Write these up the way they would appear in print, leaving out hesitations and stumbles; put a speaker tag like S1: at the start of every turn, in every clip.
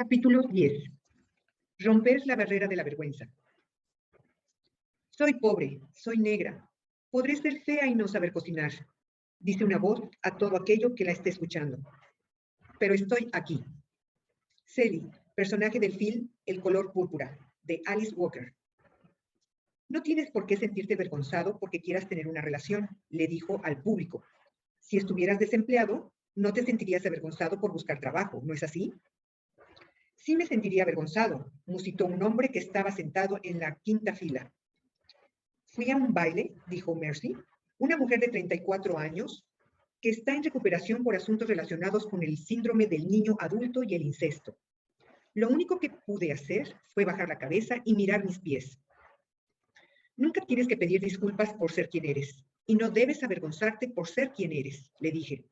S1: Capítulo 10. Romper la barrera de la vergüenza. Soy pobre, soy negra. Podré ser fea y no saber cocinar, dice una voz a todo aquello que la esté escuchando. Pero estoy aquí. Sally, personaje del film El color púrpura, de Alice Walker. No tienes por qué sentirte avergonzado porque quieras tener una relación, le dijo al público. Si estuvieras desempleado, no te sentirías avergonzado por buscar trabajo, ¿no es así? Sí me sentiría avergonzado, musitó un hombre que estaba sentado en la quinta fila. Fui a un baile, dijo Mercy, una mujer de 34 años que está en recuperación por asuntos relacionados con el síndrome del niño adulto y el incesto. Lo único que pude hacer fue bajar la cabeza y mirar mis pies. Nunca tienes que pedir disculpas por ser quien eres, y no debes avergonzarte por ser quien eres, le dije.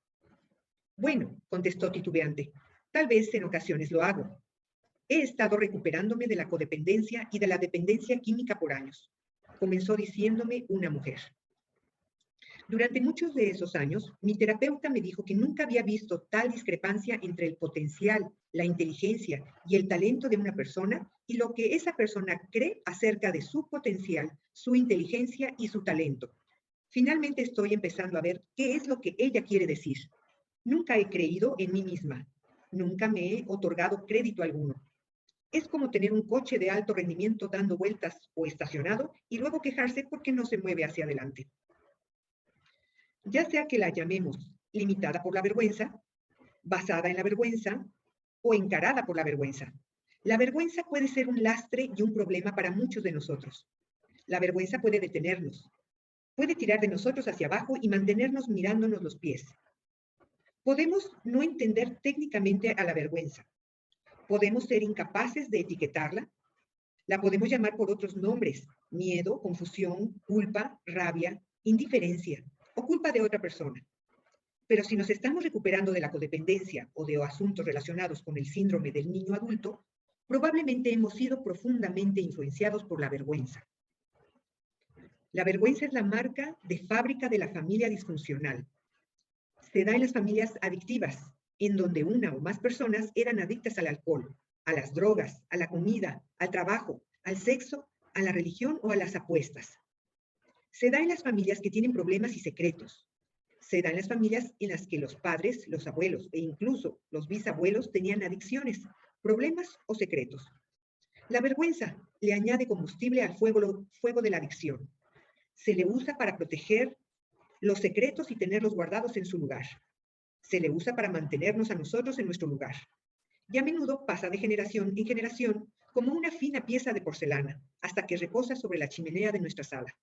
S1: Bueno, contestó titubeante, tal vez en ocasiones lo hago. He estado recuperándome de la codependencia y de la dependencia química por años, comenzó diciéndome una mujer. Durante muchos de esos años, mi terapeuta me dijo que nunca había visto tal discrepancia entre el potencial, la inteligencia y el talento de una persona y lo que esa persona cree acerca de su potencial, su inteligencia y su talento. Finalmente estoy empezando a ver qué es lo que ella quiere decir. Nunca he creído en mí misma. Nunca me he otorgado crédito alguno. Es como tener un coche de alto rendimiento dando vueltas o estacionado y luego quejarse porque no se mueve hacia adelante. Ya sea que la llamemos limitada por la vergüenza, basada en la vergüenza o encarada por la vergüenza. La vergüenza puede ser un lastre y un problema para muchos de nosotros. La vergüenza puede detenernos, puede tirar de nosotros hacia abajo y mantenernos mirándonos los pies. Podemos no entender técnicamente a la vergüenza. Podemos ser incapaces de etiquetarla. La podemos llamar por otros nombres: miedo, confusión, culpa, rabia, indiferencia o culpa de otra persona. Pero si nos estamos recuperando de la codependencia o de asuntos relacionados con el síndrome del niño adulto, probablemente hemos sido profundamente influenciados por la vergüenza. La vergüenza es la marca de fábrica de la familia disfuncional. Se da en las familias adictivas, en donde una o más personas eran adictas al alcohol, a las drogas, a la comida, al trabajo, al sexo, a la religión o a las apuestas. Se da en las familias que tienen problemas y secretos. Se da en las familias en las que los padres, los abuelos e incluso los bisabuelos tenían adicciones, problemas o secretos. La vergüenza le añade combustible al fuego de la adicción. Se le usa para proteger los secretos y tenerlos guardados en su lugar. Se le usa para mantenernos a nosotros en nuestro lugar. Y a menudo pasa de generación en generación como una fina pieza de porcelana, hasta que reposa sobre la chimenea de nuestra sala.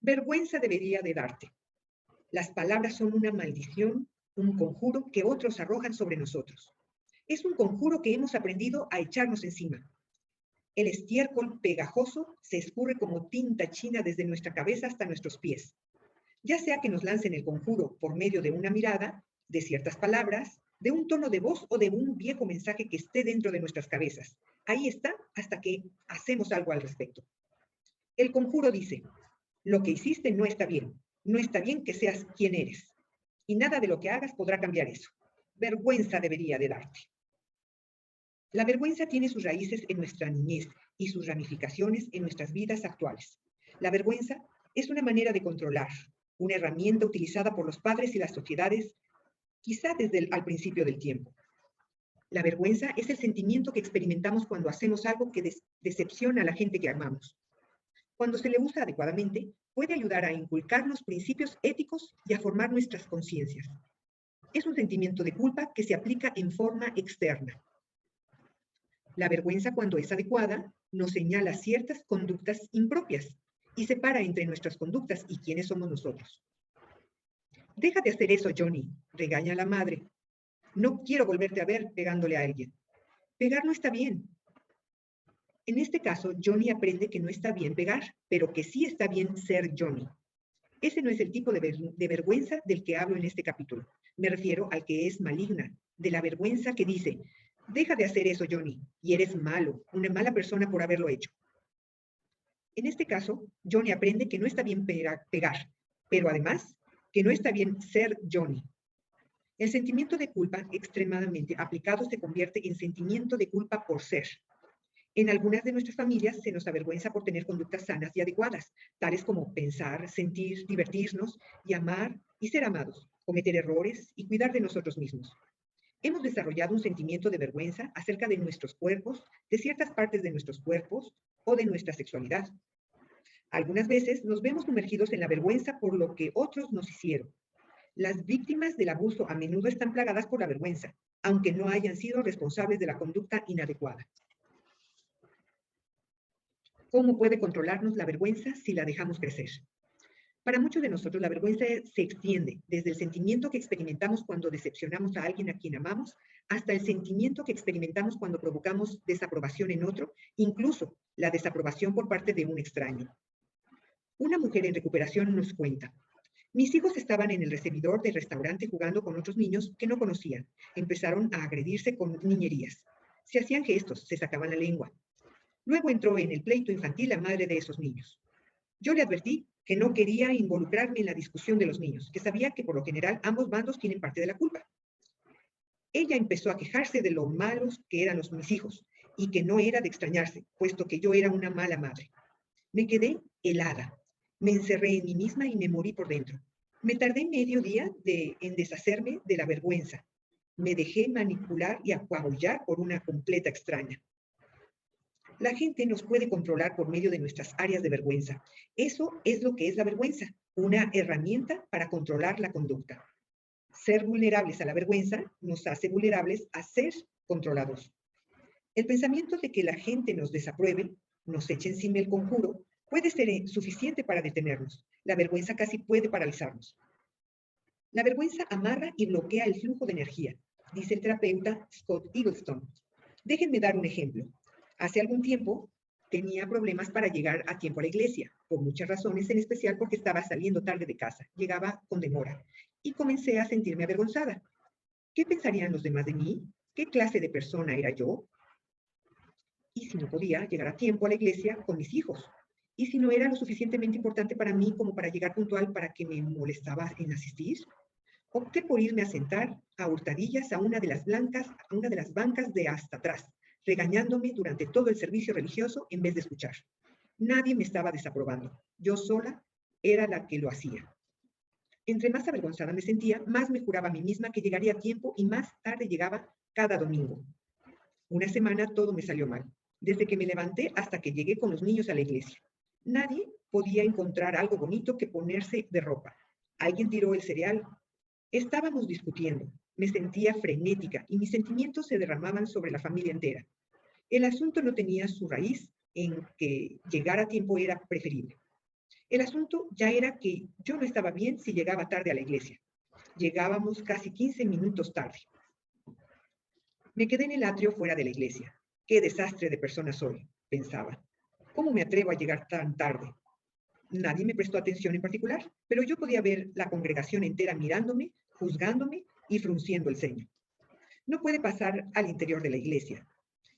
S1: Vergüenza debería de darte. Las palabras son una maldición, un conjuro que otros arrojan sobre nosotros. Es un conjuro que hemos aprendido a echarnos encima. El estiércol pegajoso se escurre como tinta china desde nuestra cabeza hasta nuestros pies. Ya sea que nos lancen el conjuro por medio de una mirada, de ciertas palabras, de un tono de voz o de un viejo mensaje que esté dentro de nuestras cabezas. Ahí está hasta que hacemos algo al respecto. El conjuro dice: lo que hiciste no está bien. No está bien que seas quien eres. Y nada de lo que hagas podrá cambiar eso. Vergüenza debería de darte. La vergüenza tiene sus raíces en nuestra niñez y sus ramificaciones en nuestras vidas actuales. La vergüenza es una manera de controlar, una herramienta utilizada por los padres y las sociedades, quizá desde al principio del tiempo. La vergüenza es el sentimiento que experimentamos cuando hacemos algo que decepciona a la gente que amamos. Cuando se le usa adecuadamente, puede ayudar a inculcarnos principios éticos y a formar nuestras conciencias. Es un sentimiento de culpa que se aplica en forma externa. La vergüenza, cuando es adecuada, nos señala ciertas conductas impropias y separa entre nuestras conductas y quiénes somos nosotros. Deja de hacer eso, Johnny, regaña a la madre. No quiero volverte a ver pegándole a alguien. Pegar no está bien. En este caso, Johnny aprende que no está bien pegar, pero que sí está bien ser Johnny. Ese no es el tipo de vergüenza del que hablo en este capítulo. Me refiero al que es maligna, de la vergüenza que dice: deja de hacer eso, Johnny, y eres malo, una mala persona por haberlo hecho. En este caso, Johnny aprende que no está bien pegar, pero además, que no está bien ser Johnny. El sentimiento de culpa extremadamente aplicado se convierte en sentimiento de culpa por ser. En algunas de nuestras familias se nos avergüenza por tener conductas sanas y adecuadas, tales como pensar, sentir, divertirnos y amar y ser amados, cometer errores y cuidar de nosotros mismos. Hemos desarrollado un sentimiento de vergüenza acerca de nuestros cuerpos, de ciertas partes de nuestros cuerpos o de nuestra sexualidad. Algunas veces nos vemos sumergidos en la vergüenza por lo que otros nos hicieron. Las víctimas del abuso a menudo están plagadas por la vergüenza, aunque no hayan sido responsables de la conducta inadecuada. ¿Cómo puede controlarnos la vergüenza si la dejamos crecer? Para muchos de nosotros, la vergüenza se extiende desde el sentimiento que experimentamos cuando decepcionamos a alguien a quien amamos, hasta el sentimiento que experimentamos cuando provocamos desaprobación en otro, incluso la desaprobación por parte de un extraño. Una mujer en recuperación nos cuenta: mis hijos estaban en el recibidor del restaurante jugando con otros niños que no conocían. Empezaron a agredirse con niñerías. Se hacían gestos, se sacaban la lengua. Luego entró en el pleito infantil la madre de esos niños. Yo le advertí que no quería involucrarme en la discusión de los niños, que sabía que por lo general ambos bandos tienen parte de la culpa. Ella empezó a quejarse de lo malos que eran mis hijos y que no era de extrañarse, puesto que yo era una mala madre. Me quedé helada. Me encerré en mí misma y me morí por dentro. Me tardé medio día en deshacerme de la vergüenza. Me dejé manipular y apabullar por una completa extraña. La gente nos puede controlar por medio de nuestras áreas de vergüenza. Eso es lo que es la vergüenza, una herramienta para controlar la conducta. Ser vulnerables a la vergüenza nos hace vulnerables a ser controlados. El pensamiento de que la gente nos desapruebe, nos eche encima el conjuro, puede ser suficiente para detenernos. La vergüenza casi puede paralizarnos. La vergüenza amarra y bloquea el flujo de energía, dice el terapeuta Scott Eaglestone. Déjenme dar un ejemplo. Hace algún tiempo tenía problemas para llegar a tiempo a la iglesia, por muchas razones, en especial porque estaba saliendo tarde de casa, llegaba con demora, y comencé a sentirme avergonzada. ¿Qué pensarían los demás de mí? ¿Qué clase de persona era yo? ¿Y si no podía llegar a tiempo a la iglesia con mis hijos? ¿Y si no era lo suficientemente importante para mí como para llegar puntual para que me molestaba en asistir? Opté por irme a sentar a hurtadillas a una de las bancas de hasta atrás, regañándome durante todo el servicio religioso en vez de escuchar. Nadie me estaba desaprobando. Yo sola era la que lo hacía. Entre más avergonzada me sentía, más me juraba a mí misma que llegaría a tiempo y más tarde llegaba cada domingo. Una semana todo me salió mal, desde que me levanté hasta que llegué con los niños a la iglesia. Nadie podía encontrar algo bonito que ponerse de ropa. Alguien tiró el cereal. Estábamos discutiendo. Me sentía frenética y mis sentimientos se derramaban sobre la familia entera. El asunto no tenía su raíz en que llegar a tiempo era preferible. El asunto ya era que yo no estaba bien si llegaba tarde a la iglesia. Llegábamos casi 15 minutos tarde. Me quedé en el atrio fuera de la iglesia. ¡Qué desastre de persona soy!, pensaba. ¿Cómo me atrevo a llegar tan tarde? Nadie me prestó atención en particular, pero yo podía ver la congregación entera mirándome, juzgándome y frunciendo el ceño. No pude pasar al interior de la iglesia.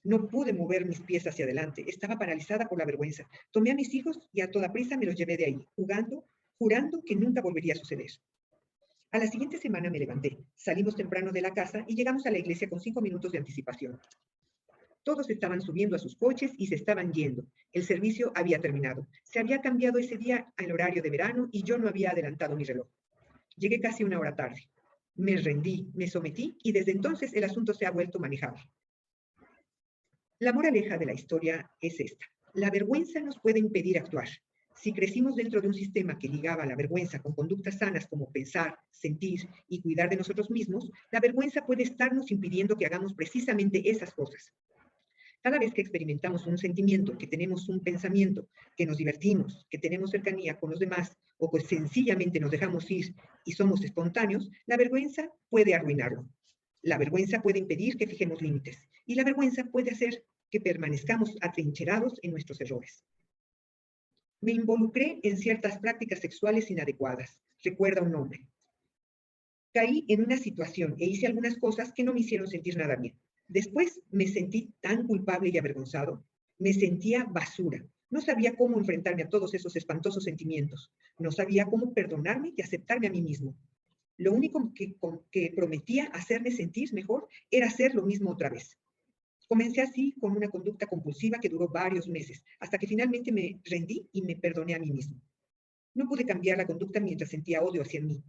S1: No pude mover mis pies hacia adelante. Estaba paralizada por la vergüenza. Tomé a mis hijos y a toda prisa me los llevé de ahí, jurando que nunca volvería a suceder. A la siguiente semana me levanté. Salimos temprano de la casa y llegamos a la iglesia con 5 minutos de anticipación. Todos estaban subiendo a sus coches y se estaban yendo. El servicio había terminado. Se había cambiado ese día al horario de verano y yo no había adelantado mi reloj. Llegué casi 1 hora tarde. Me rendí, me sometí y desde entonces el asunto se ha vuelto manejable. La moraleja de la historia es esta: la vergüenza nos puede impedir actuar. Si crecimos dentro de un sistema que ligaba la vergüenza con conductas sanas como pensar, sentir y cuidar de nosotros mismos, la vergüenza puede estarnos impidiendo que hagamos precisamente esas cosas. Cada vez que experimentamos un sentimiento, que tenemos un pensamiento, que nos divertimos, que tenemos cercanía con los demás o que sencillamente nos dejamos ir y somos espontáneos, la vergüenza puede arruinarlo. La vergüenza puede impedir que fijemos límites y la vergüenza puede hacer que permanezcamos atrincherados en nuestros errores. Me involucré en ciertas prácticas sexuales inadecuadas, recuerda un hombre. Caí en una situación e hice algunas cosas que no me hicieron sentir nada bien. Después me sentí tan culpable y avergonzado. Me sentía basura. No sabía cómo enfrentarme a todos esos espantosos sentimientos. No sabía cómo perdonarme y aceptarme a mí mismo. Lo único que prometía hacerme sentir mejor era hacer lo mismo otra vez. Comencé así con una conducta compulsiva que duró varios meses, hasta que finalmente me rendí y me perdoné a mí mismo. No pude cambiar la conducta mientras sentía odio hacia mí.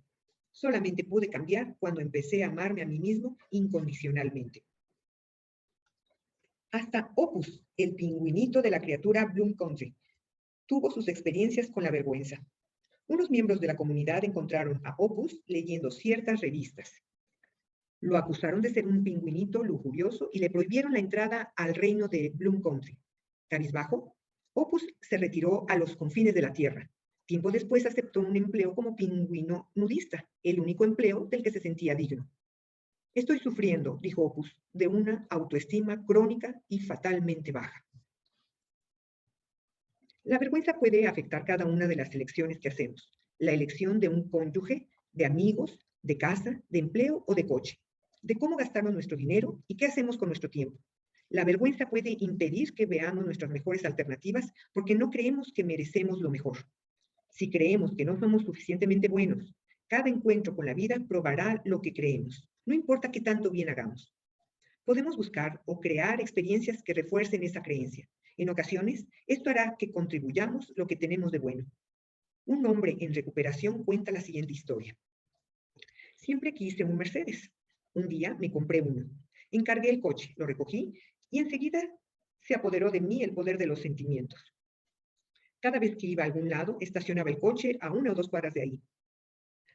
S1: Solamente pude cambiar cuando empecé a amarme a mí mismo incondicionalmente. Hasta Opus, el pingüinito de la criatura Bloom Country, tuvo sus experiencias con la vergüenza. Unos miembros de la comunidad encontraron a Opus leyendo ciertas revistas. Lo acusaron de ser un pingüinito lujurioso y le prohibieron la entrada al reino de Bloom Country. Cabizbajo, Opus se retiró a los confines de la tierra. Tiempo después aceptó un empleo como pingüino nudista, el único empleo del que se sentía digno. Estoy sufriendo, dijo Opus, de una autoestima crónica y fatalmente baja. La vergüenza puede afectar cada una de las elecciones que hacemos. La elección de un cónyuge, de amigos, de casa, de empleo o de coche, de cómo gastamos nuestro dinero y qué hacemos con nuestro tiempo. La vergüenza puede impedir que veamos nuestras mejores alternativas porque no creemos que merecemos lo mejor. Si creemos que no somos suficientemente buenos, cada encuentro con la vida probará lo que creemos, no importa qué tanto bien hagamos. Podemos buscar o crear experiencias que refuercen esa creencia. En ocasiones, esto hará que contribuyamos lo que tenemos de bueno. Un hombre en recuperación cuenta la siguiente historia. Siempre quise un Mercedes. Un día me compré uno. Encargué el coche, lo recogí y enseguida se apoderó de mí el poder de los sentimientos. Cada vez que iba a algún lado, estacionaba el coche a 1 o 2 cuadras de ahí.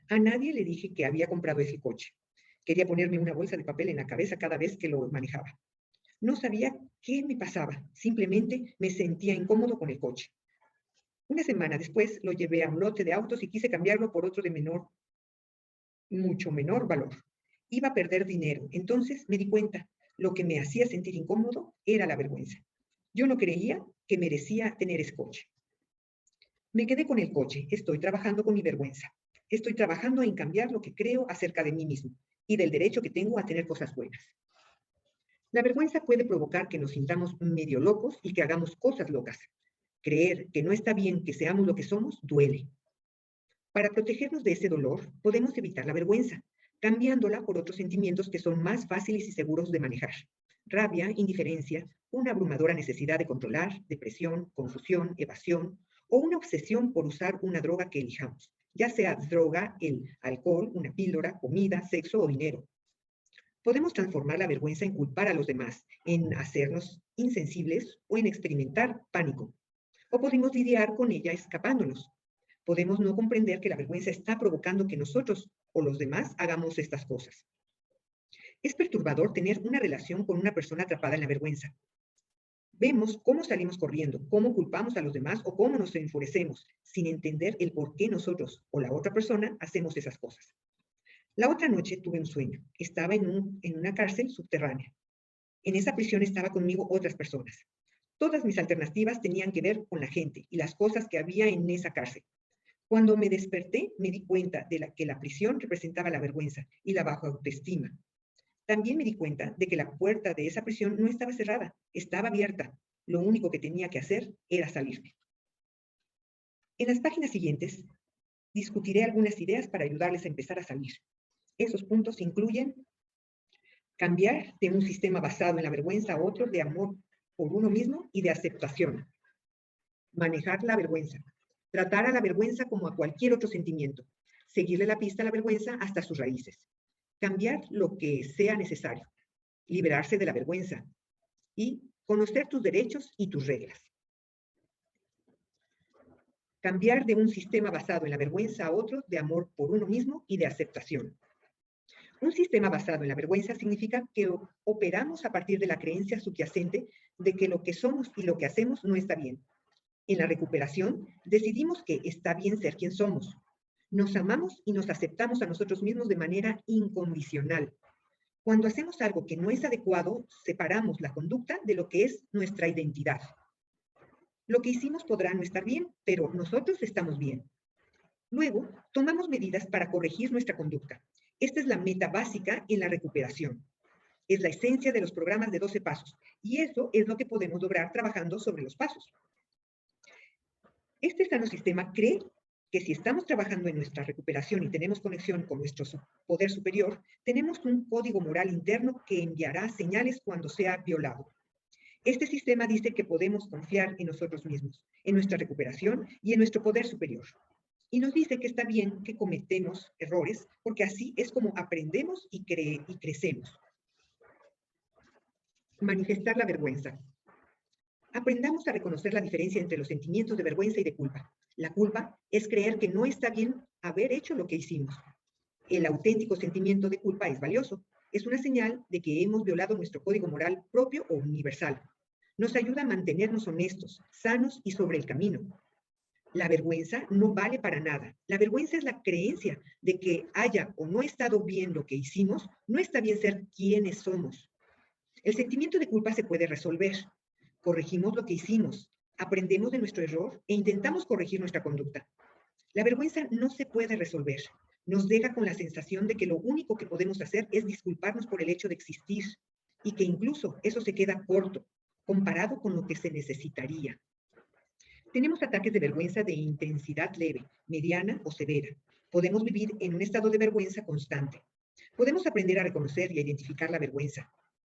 S1: A nadie le dije que había comprado ese coche. Quería ponerme una bolsa de papel en la cabeza cada vez que lo manejaba. No sabía qué me pasaba, simplemente me sentía incómodo con el coche. Una semana después lo llevé a un lote de autos y quise cambiarlo por otro de mucho menor valor. Iba a perder dinero, entonces me di cuenta, lo que me hacía sentir incómodo era la vergüenza. Yo no creía que merecía tener ese coche. Me quedé con el coche, estoy trabajando con mi vergüenza. Estoy trabajando en cambiar lo que creo acerca de mí mismo y del derecho que tengo a tener cosas buenas. La vergüenza puede provocar que nos sintamos medio locos y que hagamos cosas locas. Creer que no está bien que seamos lo que somos duele. Para protegernos de ese dolor, podemos evitar la vergüenza, cambiándola por otros sentimientos que son más fáciles y seguros de manejar. Rabia, indiferencia, una abrumadora necesidad de controlar, depresión, confusión, evasión o una obsesión por usar una droga que elijamos, ya sea droga, el alcohol, una píldora, comida, sexo o dinero. Podemos transformar la vergüenza en culpar a los demás, en hacernos insensibles o en experimentar pánico. O podemos lidiar con ella escapándonos. Podemos no comprender que la vergüenza está provocando que nosotros o los demás hagamos estas cosas. Es perturbador tener una relación con una persona atrapada en la vergüenza. Vemos cómo salimos corriendo, cómo culpamos a los demás o cómo nos enfurecemos, sin entender el por qué nosotros o la otra persona hacemos esas cosas. La otra noche tuve un sueño. Estaba en una cárcel subterránea. En esa prisión estaba conmigo otras personas. Todas mis alternativas tenían que ver con la gente y las cosas que había en esa cárcel. Cuando me desperté, me di cuenta de que la prisión representaba la vergüenza y la baja autoestima. También me di cuenta de que la puerta de esa prisión no estaba cerrada, estaba abierta. Lo único que tenía que hacer era salirme. En las páginas siguientes, discutiré algunas ideas para ayudarles a empezar a salir. Esos puntos incluyen cambiar de un sistema basado en la vergüenza a otro de amor por uno mismo y de aceptación. Manejar la vergüenza. Tratar a la vergüenza como a cualquier otro sentimiento. Seguirle la pista a la vergüenza hasta sus raíces. Cambiar lo que sea necesario. Liberarse de la vergüenza. Y conocer tus derechos y tus reglas. Cambiar de un sistema basado en la vergüenza a otro de amor por uno mismo y de aceptación. Un sistema basado en la vergüenza significa que operamos a partir de la creencia subyacente de que lo que somos y lo que hacemos no está bien. En la recuperación, decidimos que está bien ser quien somos. Nos amamos y nos aceptamos a nosotros mismos de manera incondicional. Cuando hacemos algo que no es adecuado, separamos la conducta de lo que es nuestra identidad. Lo que hicimos podrá no estar bien, pero nosotros estamos bien. Luego, tomamos medidas para corregir nuestra conducta. Esta es la meta básica en la recuperación. Es la esencia de los programas de 12 pasos, y eso es lo que podemos lograr trabajando sobre los pasos. Este sano sistema cree que si estamos trabajando en nuestra recuperación y tenemos conexión con nuestro poder superior, tenemos un código moral interno que enviará señales cuando sea violado. Este sistema dice que podemos confiar en nosotros mismos, en nuestra recuperación y en nuestro poder superior. Y nos dice que está bien que cometemos errores, porque así es como aprendemos y crecemos. Manifestar la vergüenza. Aprendamos a reconocer la diferencia entre los sentimientos de vergüenza y de culpa. La culpa es creer que no está bien haber hecho lo que hicimos. El auténtico sentimiento de culpa es valioso. Es una señal de que hemos violado nuestro código moral propio o universal. Nos ayuda a mantenernos honestos, sanos y sobre el camino. La vergüenza no vale para nada. La vergüenza es la creencia de que haya o no estado bien lo que hicimos, no está bien ser quienes somos. El sentimiento de culpa se puede resolver. Corregimos lo que hicimos, aprendemos de nuestro error e intentamos corregir nuestra conducta. La vergüenza no se puede resolver. Nos deja con la sensación de que lo único que podemos hacer es disculparnos por el hecho de existir y que incluso eso se queda corto comparado con lo que se necesitaría. Tenemos ataques de vergüenza de intensidad leve, mediana o severa. Podemos vivir en un estado de vergüenza constante. Podemos aprender a reconocer y a identificar la vergüenza,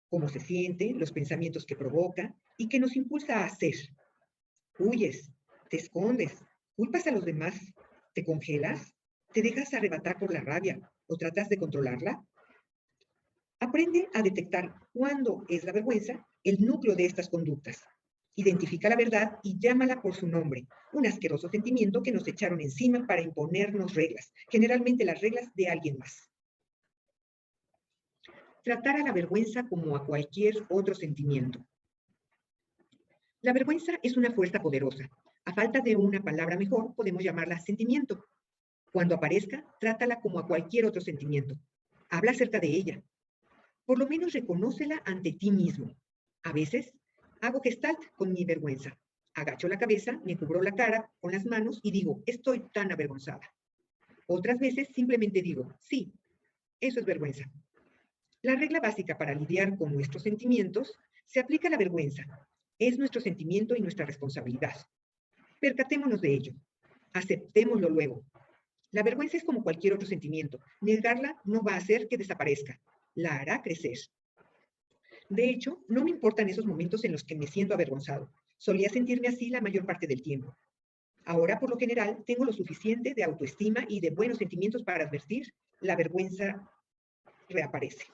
S1: cómo se siente, los pensamientos que provoca y que nos impulsa a hacer. Huyes, te escondes, culpas a los demás, te congelas, te dejas arrebatar por la rabia o tratas de controlarla. Aprende a detectar cuándo es la vergüenza el núcleo de estas conductas. Identifica la verdad y llámala por su nombre, un asqueroso sentimiento que nos echaron encima para imponernos reglas, generalmente las reglas de alguien más. Tratar a la vergüenza como a cualquier otro sentimiento. La vergüenza es una fuerza poderosa. A falta de una palabra mejor, podemos llamarla sentimiento. Cuando aparezca, trátala como a cualquier otro sentimiento. Habla acerca de ella. Por lo menos reconócela ante ti mismo. A veces, hago gestalt con mi vergüenza. Agacho la cabeza, me cubro la cara con las manos y digo, estoy tan avergonzada. Otras veces simplemente digo, sí, eso es vergüenza. La regla básica para lidiar con nuestros sentimientos se aplica a la vergüenza. Es nuestro sentimiento y nuestra responsabilidad. Percatémonos de ello. Aceptémoslo luego. La vergüenza es como cualquier otro sentimiento. Negarla no va a hacer que desaparezca. La hará crecer. De hecho, no me importan esos momentos en los que me siento avergonzado. Solía sentirme así la mayor parte del tiempo. Ahora, por lo general, tengo lo suficiente de autoestima y de buenos sentimientos para advertir, la vergüenza reaparece.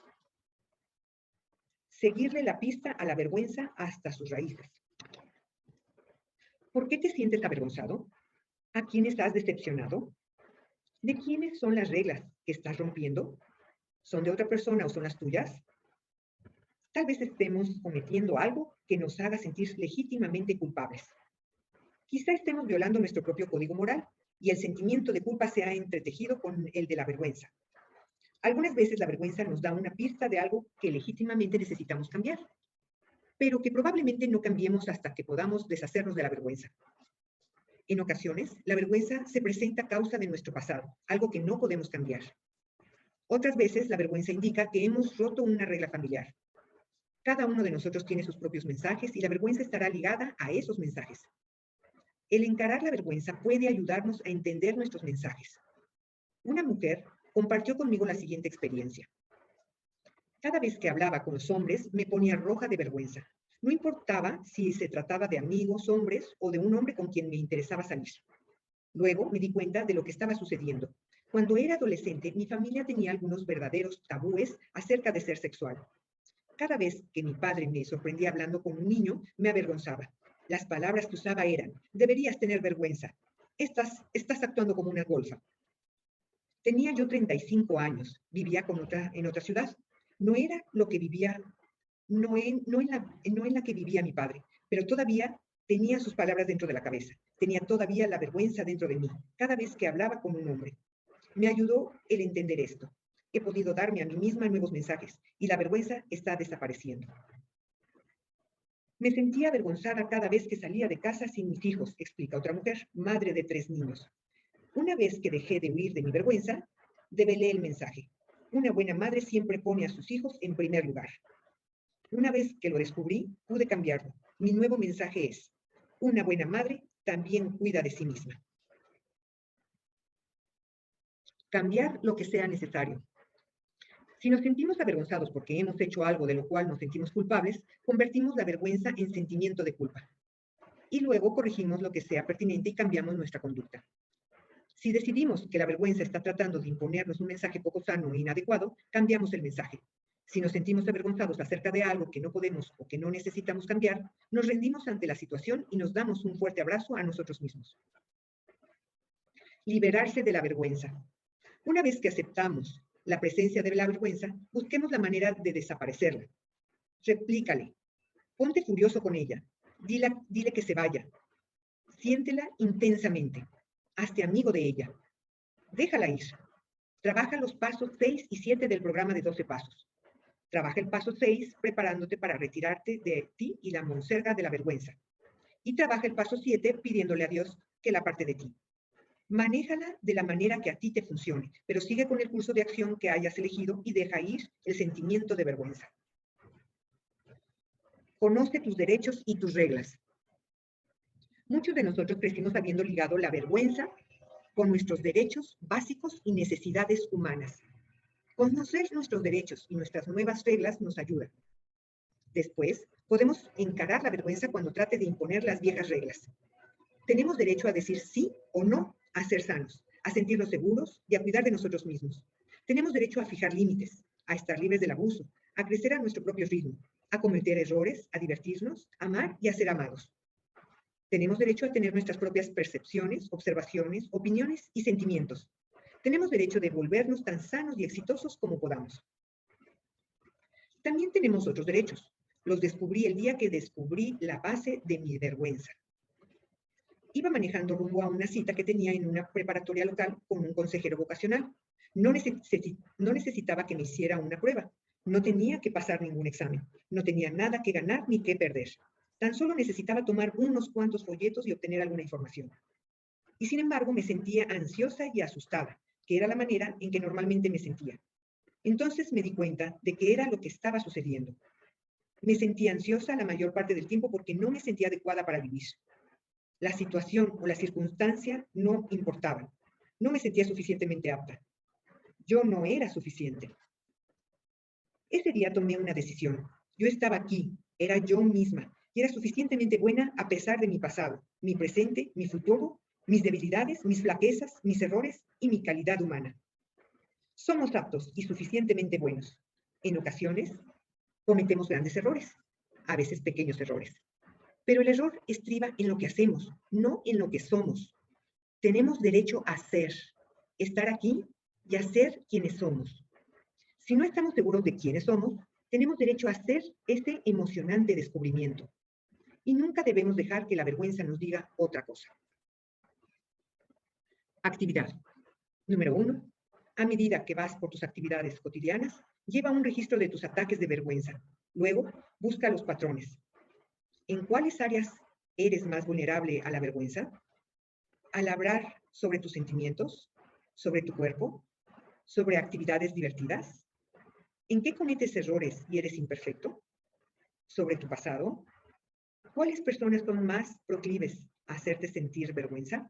S1: Seguirle la pista a la vergüenza hasta sus raíces. ¿Por qué te sientes avergonzado? ¿A quién estás decepcionado? ¿De quiénes son las reglas que estás rompiendo? ¿Son de otra persona o son las tuyas? Tal vez estemos cometiendo algo que nos haga sentir legítimamente culpables. Quizá estemos violando nuestro propio código moral y el sentimiento de culpa se ha entretejido con el de la vergüenza. Algunas veces la vergüenza nos da una pista de algo que legítimamente necesitamos cambiar, pero que probablemente no cambiemos hasta que podamos deshacernos de la vergüenza. En ocasiones, la vergüenza se presenta a causa de nuestro pasado, algo que no podemos cambiar. Otras veces, la vergüenza indica que hemos roto una regla familiar. Cada uno de nosotros tiene sus propios mensajes y la vergüenza estará ligada a esos mensajes. El encarar la vergüenza puede ayudarnos a entender nuestros mensajes. Una mujer compartió conmigo la siguiente experiencia. Cada vez que hablaba con los hombres, me ponía roja de vergüenza. No importaba si se trataba de amigos, hombres o de un hombre con quien me interesaba salir. Luego me di cuenta de lo que estaba sucediendo. Cuando era adolescente, mi familia tenía algunos verdaderos tabúes acerca de ser sexual. Cada vez que mi padre me sorprendía hablando con un niño, me avergonzaba. Las palabras que usaba eran, deberías tener vergüenza. Estás actuando como una golfa. Tenía yo 35 años, vivía en otra ciudad. No era lo que vivía, no en la que vivía mi padre, pero todavía tenía sus palabras dentro de la cabeza. Tenía todavía la vergüenza dentro de mí, cada vez que hablaba con un hombre. Me ayudó el entender esto. He podido darme a mí misma nuevos mensajes y la vergüenza está desapareciendo. Me sentía avergonzada cada vez que salía de casa sin mis hijos, explica otra mujer, madre de 3 niños. Una vez que dejé de huir de mi vergüenza, develé el mensaje. Una buena madre siempre pone a sus hijos en primer lugar. Una vez que lo descubrí, pude cambiarlo. Mi nuevo mensaje es, una buena madre también cuida de sí misma. Cambiar lo que sea necesario. Si nos sentimos avergonzados porque hemos hecho algo de lo cual nos sentimos culpables, convertimos la vergüenza en sentimiento de culpa. Y luego corregimos lo que sea pertinente y cambiamos nuestra conducta. Si decidimos que la vergüenza está tratando de imponernos un mensaje poco sano e inadecuado, cambiamos el mensaje. Si nos sentimos avergonzados acerca de algo que no podemos o que no necesitamos cambiar, nos rendimos ante la situación y nos damos un fuerte abrazo a nosotros mismos. Liberarse de la vergüenza. Una vez que aceptamos la presencia de la vergüenza, busquemos la manera de desaparecerla. Replícale. Ponte furioso con ella. Dile que se vaya. Siéntela intensamente. Hazte amigo de ella. Déjala ir. Trabaja los pasos 6 y 7 del programa de 12 pasos. Trabaja el paso 6 preparándote para retirarte de ti y la monserga de la vergüenza. Y trabaja el paso 7 pidiéndole a Dios que la aparte de ti. Manéjala de la manera que a ti te funcione, pero sigue con el curso de acción que hayas elegido y deja ir el sentimiento de vergüenza. Conoce tus derechos y tus reglas. Muchos de nosotros crecimos habiendo ligado la vergüenza con nuestros derechos básicos y necesidades humanas. Conocer nuestros derechos y nuestras nuevas reglas nos ayuda. Después, podemos encarar la vergüenza cuando trate de imponer las viejas reglas. Tenemos derecho a decir sí o no a ser sanos, a sentirnos seguros y a cuidar de nosotros mismos. Tenemos derecho a fijar límites, a estar libres del abuso, a crecer a nuestro propio ritmo, a cometer errores, a divertirnos, a amar y a ser amados. Tenemos derecho a tener nuestras propias percepciones, observaciones, opiniones y sentimientos. Tenemos derecho de volvernos tan sanos y exitosos como podamos. También tenemos otros derechos. Los descubrí el día que descubrí la base de mi vergüenza. Iba manejando rumbo a una cita que tenía en una preparatoria local con un consejero vocacional. No necesitaba que me hiciera una prueba. No tenía que pasar ningún examen. No tenía nada que ganar ni que perder. Tan solo necesitaba tomar unos cuantos folletos y obtener alguna información. Y sin embargo me sentía ansiosa y asustada, que era la manera en que normalmente me sentía. Entonces me di cuenta de que era lo que estaba sucediendo. Me sentía ansiosa la mayor parte del tiempo porque no me sentía adecuada para vivir. La situación o la circunstancia no importaban. No me sentía suficientemente apta. Yo no era suficiente. Ese día tomé una decisión. Yo estaba aquí, era yo misma, y era suficientemente buena a pesar de mi pasado, mi presente, mi futuro, mis debilidades, mis flaquezas, mis errores y mi calidad humana. Somos aptos y suficientemente buenos. En ocasiones, cometemos grandes errores, a veces pequeños errores. Pero el error estriba en lo que hacemos, no en lo que somos. Tenemos derecho a ser, estar aquí y a ser quienes somos. Si no estamos seguros de quiénes somos, tenemos derecho a hacer ese emocionante descubrimiento. Y nunca debemos dejar que la vergüenza nos diga otra cosa. Actividad. Número 1. A medida que vas por tus actividades cotidianas, lleva un registro de tus ataques de vergüenza. Luego, busca los patrones. ¿En cuáles áreas eres más vulnerable a la vergüenza? Al hablar sobre tus sentimientos, sobre tu cuerpo, sobre actividades divertidas. ¿En qué cometes errores y eres imperfecto? ¿Sobre tu pasado? ¿Cuáles personas son más proclives a hacerte sentir vergüenza?